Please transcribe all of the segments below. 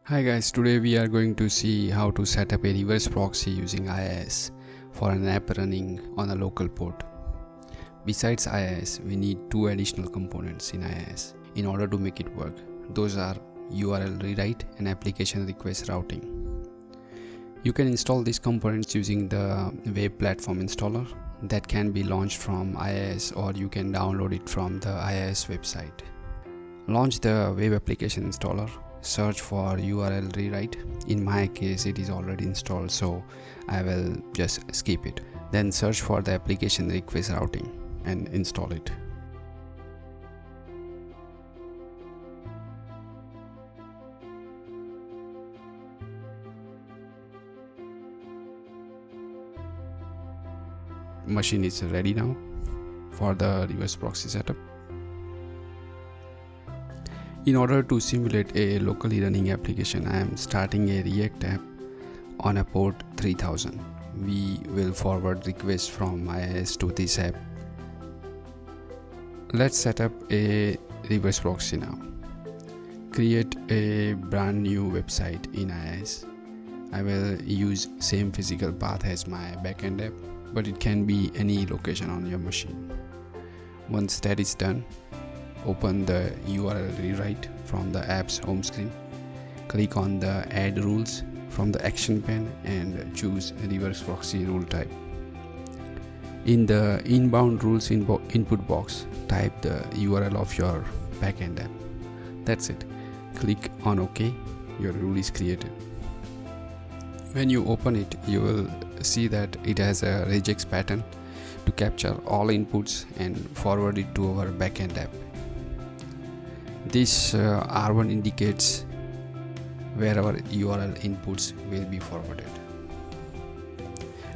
Hi guys, today we are going to see how to set up a reverse proxy using IIS for an app running on a local port. Besides IIS, we need two additional components in IIS in order to make it work. Those are URL rewrite and application request routing. You can install these components using the web platform installer that can be launched from IIS, or you can download it from the IIS website. Launch the web application installer. Search for URL rewrite. In my case it is already installed, so I will just skip it. Then search for the application request routing and install it. Machine is ready now for the reverse proxy setup. In order to simulate a locally running application, I am starting a React app on a port 3000. We will forward requests from IIS to this app. Let's set up a reverse proxy now. Create a brand new website in IIS. I will use same physical path as my backend app, but it can be any location on your machine. Once that is done, open the URL rewrite from the app's home screen. Click on the add rules from the action pane and choose reverse proxy rule type. In the inbound rules input box, type the URL of your backend app. That's it. Click on OK. Your rule is created. When you open it, you will see that it has a regex pattern to capture all inputs and forward it to our backend app. This R1 indicates where our URL inputs will be forwarded.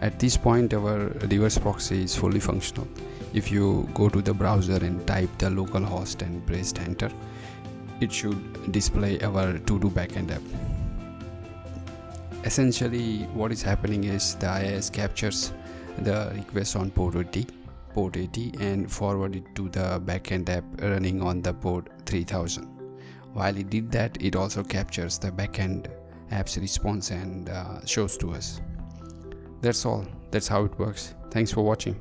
At this point, our reverse proxy is fully functional. If you go to the browser and type the localhost and press enter, it should display our to-do backend app. Essentially, what is happening is the IIS captures the request on port 80 and forward it to the backend app running on the port 3000. While it did that, it also captures the backend app's response and shows to us. That's all. That's how it works. Thanks for watching.